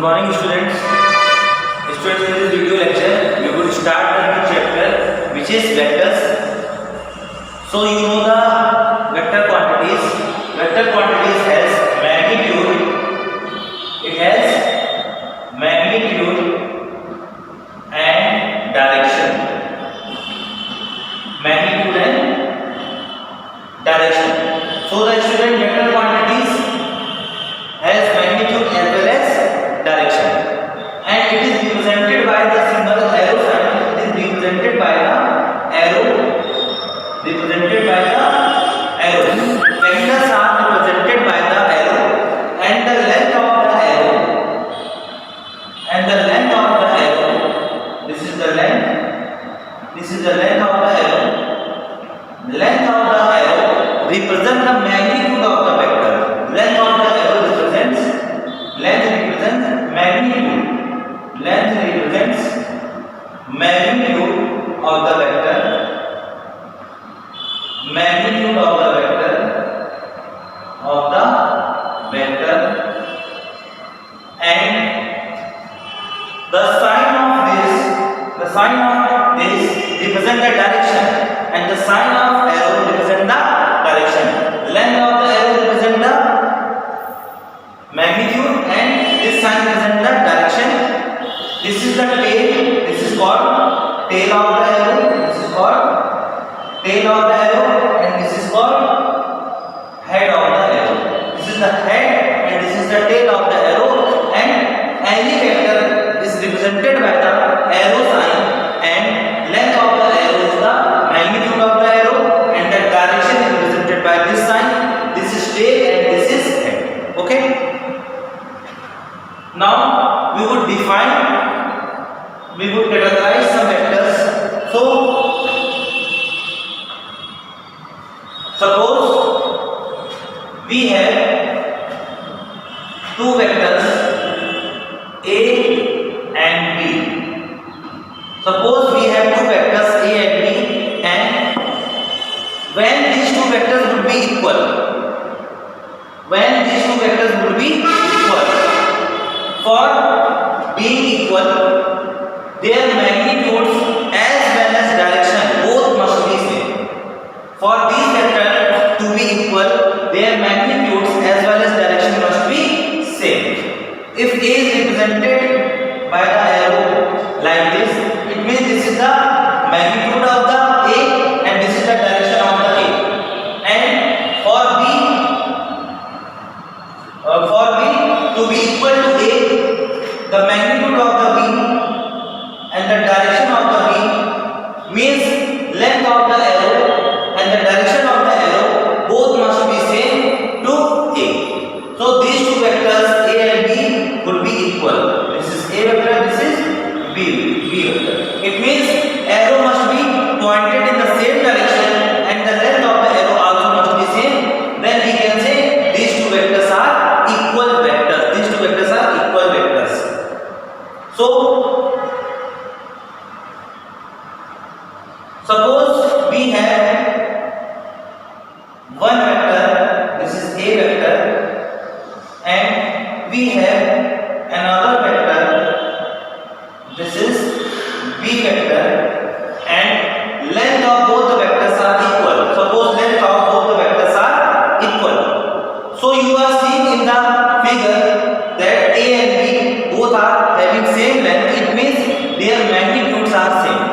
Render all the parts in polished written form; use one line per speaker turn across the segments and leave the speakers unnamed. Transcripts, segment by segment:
Good morning, students. Students, in this video lecture, we will start the new chapter, which is vectors. So you know the vector quantities. Vector quantities has magnitude. It has magnitude and direction. Magnitude and direction. So the student vector quantities has magnitude as well as direction, and it is represented by the symbol arrow sign. It is represented by the arrow. Represented by the arrow. Vectors are represented by the arrow, and the length of the arrow. And the length of the arrow. This is the length. This is the length of the arrow. Length of the arrow represents the magnitude of the vector. Length of the arrow represents magnitude. Length represents magnitude of the vector. Magnitude of the vector. And the sign of this represent the direction, and the sign of arrow represent the direction. Length of the arrow represent the magnitude, and this sign represent the direction. This is the tail. This is called tail of the arrow. This is called tail of the arrow, and this is called head of the arrow. This is the head, and this is the tail of the arrow, and any vector is represented by the arrow sign, and length of the arrow is the magnitude of the arrow, and the direction is represented by this sign. This is tail and this is head. Okay. Now we would categorize some vectors. So suppose we have two vectors A and B. Suppose we have two vectors A and B, and when these two vectors would be equal, for being equal, their magnitudes as well as direction both must be same. For these vectors to be equal, their magnitudes as well as direction must be same. If A is represented by the arrow like this, it means this is the magnitude of the A and this is the direction of the A. And for B to be equal to A, the magnitude of the B and the direction of the B means length of the arrow and the direction of the arrow both must be same to A. So these two vectors A and B would be equal. This is A vector, this is B vector. It means arrow must be pointed in the same direction and the length of the arrow also must be same. Then we can say these two vectors are equal vectors. These two vectors are equal vectors. So suppose we have one vector, this is A vector, and we have another vector, this is B vector, and length of both the vectors are equal. Suppose length of both the vectors are equal. So you are seeing in the figure that A and B both are having same length. It means their magnitudes are same,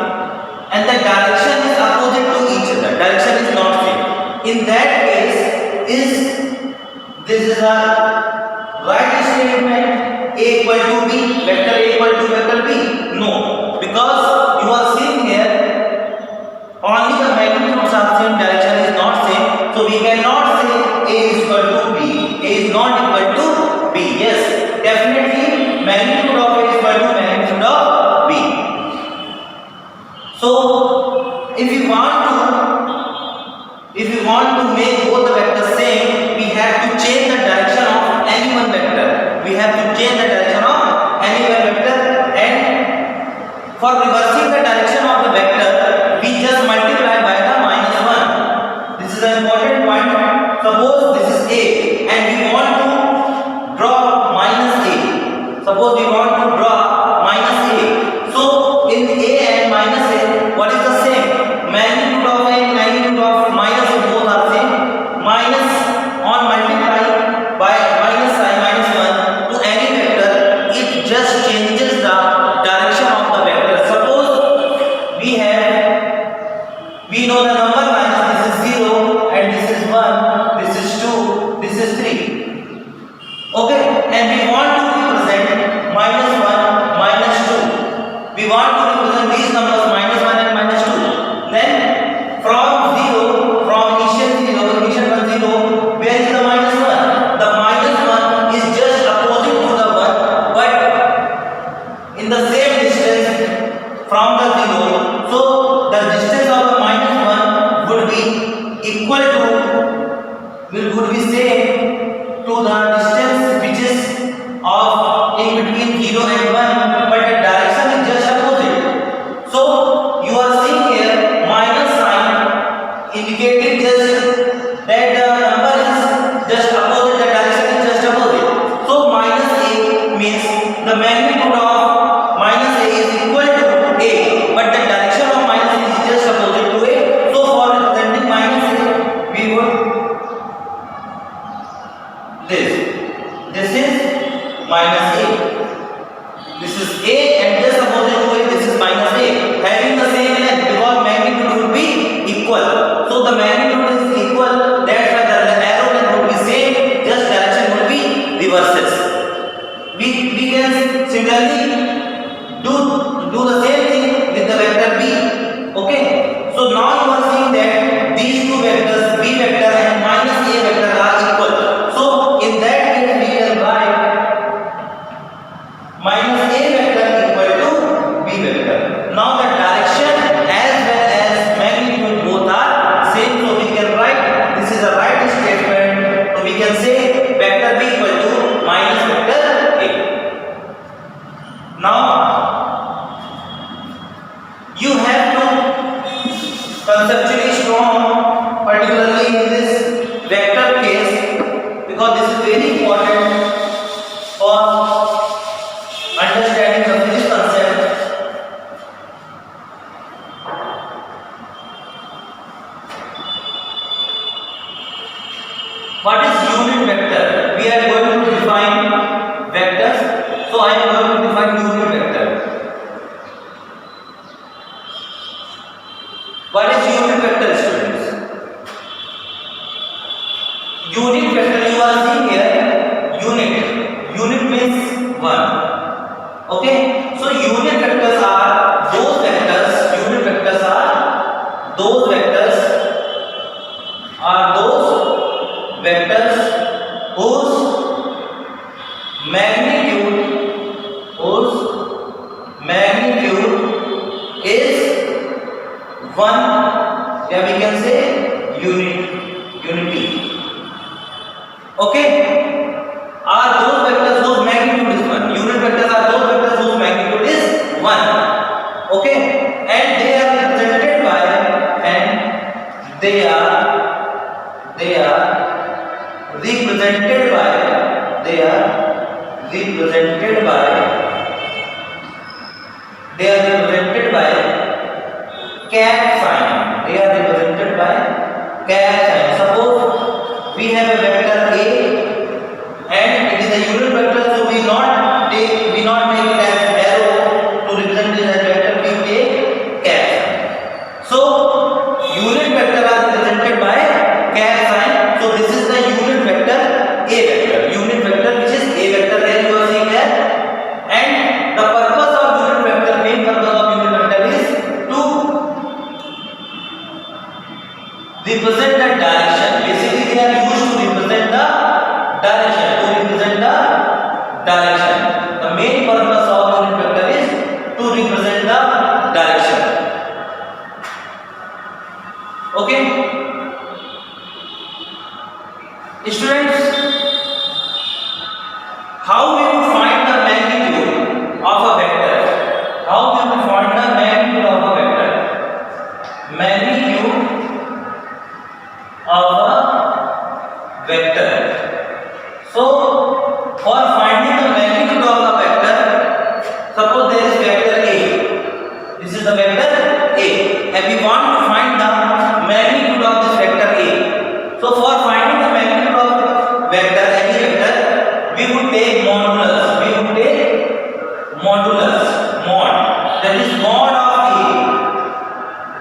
and the direction is opposite to each other. Direction is not same. In that case, this is a right statement. A equal to B, vector A equal to vector B? No, because you are seeing here only the magnitudes are same, direction is not same. So we cannot say A is equal to B. A is not equal to B. Yes, definitely magnitude of A is equal to magnitude of B. So if you want to make both the vectors same, we have to change the direction of any one vector. We have to change the direction of any one vector, and for reversing the direction of the vector, we just multiply by the -1. This is an important point. Suppose this is A and we want to draw -A. Suppose we want to draw minus a. So in a and minus a, what is the same? Magnitude of a and magnitude of minus a both are same. Minus on multiply by minus I minus 1 to any vector, it just changes the direction of the vector. Suppose we know the number minus, this is 0 and this is 1, this is 2, this is 3. Okay, and we want to represent minus 1, minus 2. We want to represent these numbers minus 1 and minus 2. Then from 0, from initial 1, 0, where is the minus 1? The minus 1 is just opposite to the 1, but in the same distance from the 0. So the distance of the minus 1 would be equal to, would be same to the distance which is of in between 0 and 1, but the direction is just opposite. So you are seeing here minus sign indicating just that the number is just opposite, the direction is just opposite. So minus a means the magnitude of minus a is equal to a, but the direction of minus a is just opposite to a. So for representing minus a, we would this is minus a, this is a, and just opposite to a, this is minus a, having the same length because magnitude would be equal. So the magnitude is equal, that's why the arrow length would be same, just direction would be reverses. We can similarly do the same thing with the vector b. Okay, so now you are seeing that these two vectors, b vector and minus a vector, are equal. So in that case we can write minus a vector equal to b vector. Now the direction as well as magnitude both are same, so we can write this is a right statement. So we can say vector b equal to minus vector a. Now you have to conceptually strong, particularly in this vector case, because this is very important for understanding the physics concept. What is unit vector? We are going to define vectors, so I am going to define unit vector. What is unit vector, students? Unit vector, you are seeing here unit means 1. Okay, so unit vectors are those vectors, whose magnitude is 1, yeah, we can say unity. Okay, are those vectors whose magnitude is 1. Unit vectors are those vectors whose magnitude is 1. Okay, and they are represented by cat sign. Suppose we have a vector a and it is a unit vector, so we not make it as arrow to represent it as vector, we take cat sign. So unit vector are represented by cat sign. So this is the unit vector a vector. Unit vector which is a vector, there you are seeing there. And the purpose of unit vector, main purpose of unit vector is to represent the This is the vector A, and we want to find the magnitude of this vector A. So for finding the magnitude of vector, any vector, we would take modulus. We would take modulus, mod. That is mod of A.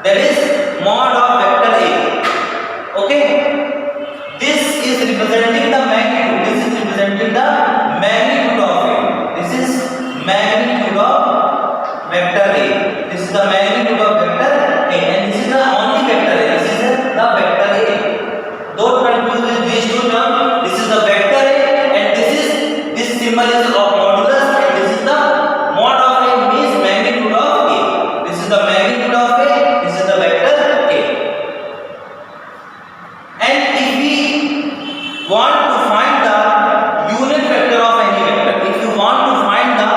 That is mod of vector A. Okay. This is representing the magnitude. This is representing the magnitude of A. This is magnitude of vector A. This is the magnitude of vector A, and this is the only vector A. This is the vector A. Don't confuse with these two terms. This is the vector A, and this symbol is of modulus, and this is the mod of A, means magnitude of A. This is the magnitude of A. This is the vector A. And if we want to find the unit vector of any vector, if you want to find the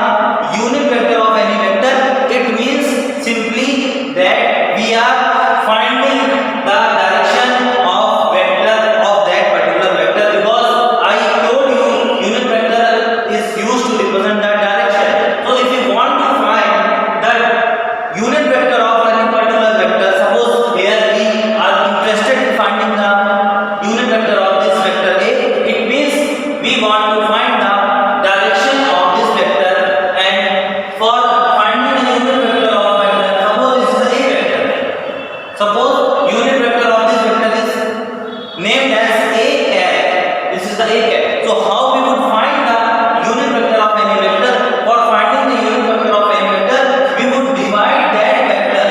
unit vector of any vector, it means simply that we are finding the direction of vector of that particular vector, because I told you unit vector is used to represent that direction. So if you want to find the unit vector of any particular vector, suppose here we are interested in finding the unit vector of this vector A, it means we want to find the direction of this vector, and for finding the unit vector of vector, suppose this is the A vector. Suppose unit vector of this vector is named as A cat. This is the A cat. So how we would find the unit vector of any vector? For finding the unit vector of any vector, we would divide that vector.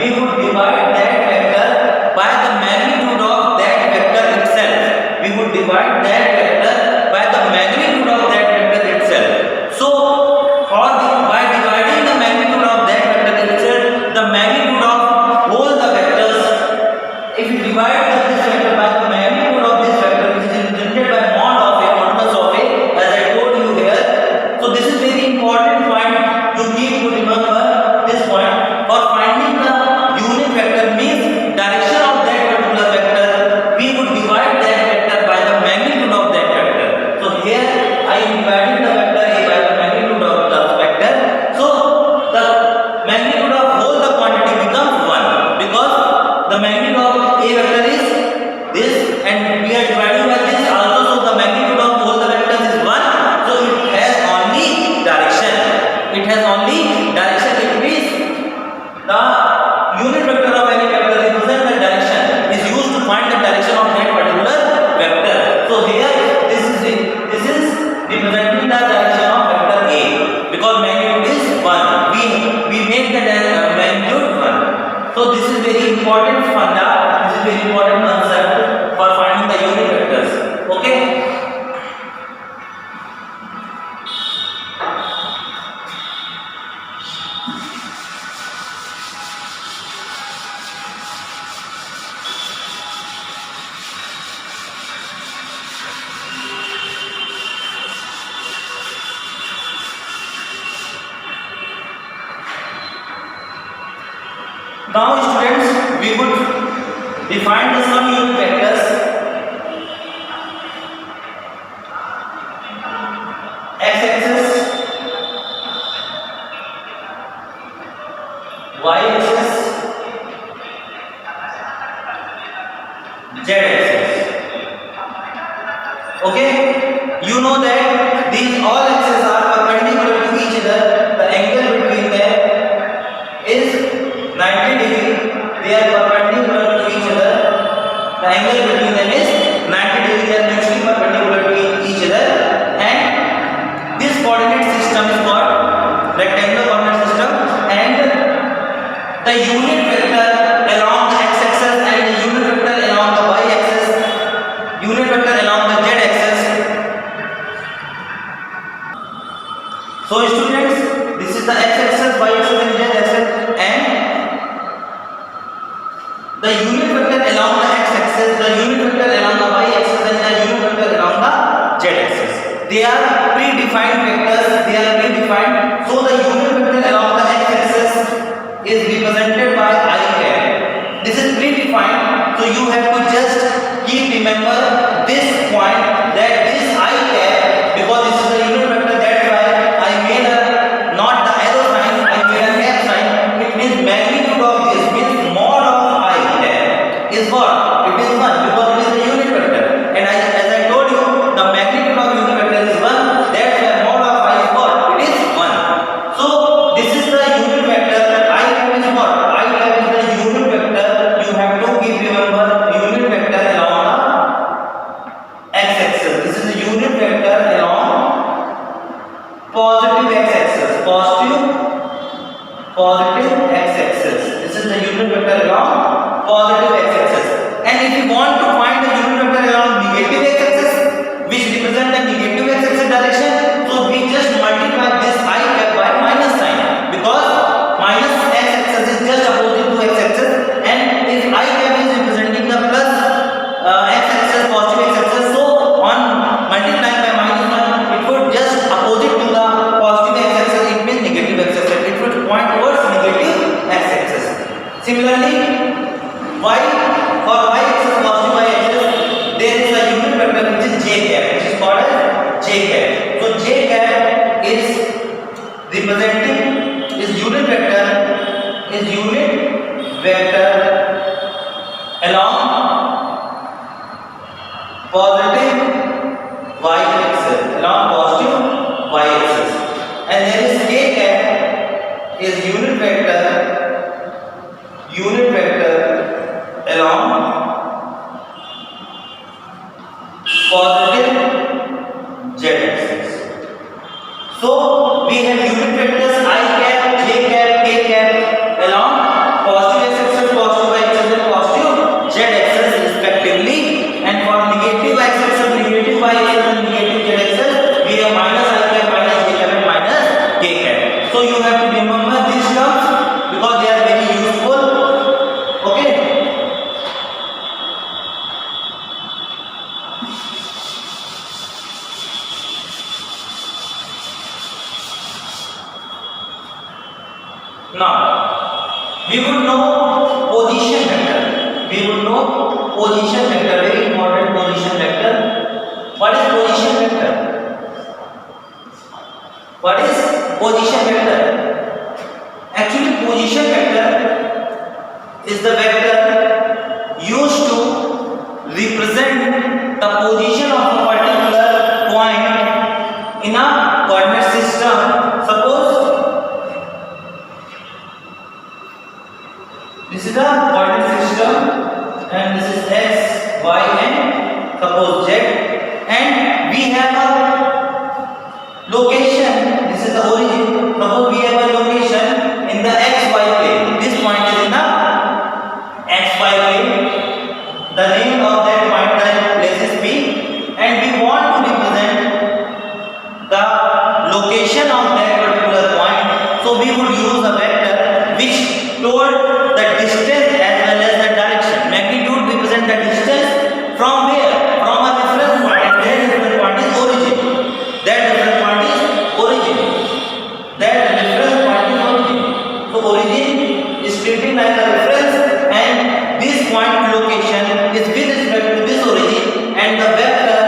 We would divide that vector by the magnitude of that vector itself. We would divide that vector by the magnitude of that vector itself. So by dividing the magnitude of that vector itself, the magnitude of all the vectors, if you divide this vector by the magnitude of this vector, which is represented by mod of A, modulus of A, as I told you here. So this is very important point. You need to remember this point. For finding the unit vector means direction of that particular vector, we would divide that vector by the magnitude of that vector. So here I am dividing the vector A by the magnitude of the vector. So the magnitude of whole the quantity becomes 1, because the magnitude of A vector is this, and we are dividing by this also. So the magnitude of all the vectors is 1. So it has only direction. It has only direction. It means the unit vector of any vector represent the direction, is used to find the direction of that particular vector. So here this is representing the direction of vector A, because magnitude is 1. We make the magnitude 1. So this is very important funda. This is very important concept for finding the unit vectors. Okay. Now students, we would define the some unit vectors. X-axis, Y-axis, Z-axis. Okay, you know that these all axes are perpendicular to each other. The angle between them is 90 degree. They are perpendicular to each other. The angle between them is 90 degree. They are mutually perpendicular to each other, and this coordinate system is called rectangular coordinate system, and the unit vector along the x-axis and the unit vector along the y-axis, unit vector along the z-axis. So students, this is the x-axis, y-axis and z-axis, and the unit vector along the x-axis, the unit vector along the y-axis, and the unit vector along the z-axis. They are predefined vectors. They are predefined. So the unit vector along the x-axis is represented by I cap. positive x-axis. This is the unit vector along positive x-axis. And if you want to find the unit vector along negative x-axis, which represent the negative x-axis direction, so we just multiply this I cap by minus sign, because minus x-axis is just opposite to x-axis, and if I cap is representing the plus x-axis, positive x-axis, so on multiplying by minus 1, it would just opposite to the positive x-axis, it means negative x-axis, it would point towards negative x-axis. Similarly, y for y-axis, positive y-axis, there is a unit vector which is j cap, which is called as j cap. So j cap is representing unit vector along positive y-axis, and there is k cap is unit vector along positive z-axis. So we have unit vectors I cap, j cap, k cap along positive x-axis, positive y-axis, and positive z-axis respectively, and for negative x-axis, negative y-axis, and negative z-axis, we have minus I cap, minus j cap, and minus k cap. So you have to remember these terms because they are very useful. Okay. Now we would know position vector. Very important position vector. What is position vector? Actually, position vector is the vector used to represent the position of a particular point in a coordinate system. Suppose this is a coordinate system, and this is x, y, and suppose z, and we have a location. This is the origin. Suppose we have a location in the xy plane. This point is in the xy plane. The name of that point, the place is P, and we want to represent the location of that particular point. So we would use a vector which told the distance as well as the direction. Magnitude represent the distance from where? From a reference point, and that reference point is origin. So origin is treated as a reference, and this point location is with respect to this origin, and the vector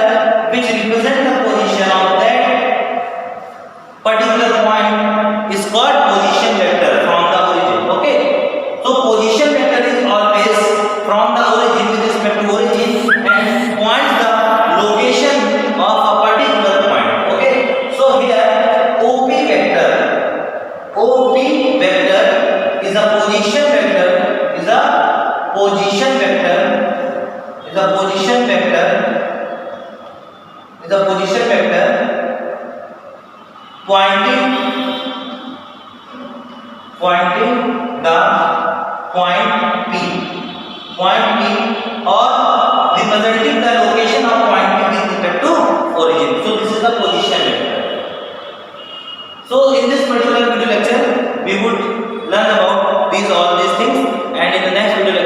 which represent the position of that particular point is called position vector from the origin. Okay. So position vector is always from the origin with respect to origin and points the location of a particular point. Okay. So here OP vector is a position vector pointing the point P or representing the location of point P with respect to origin. So this is the position vector. So in this particular video lecture we would learn about all these things, and in the next video lecture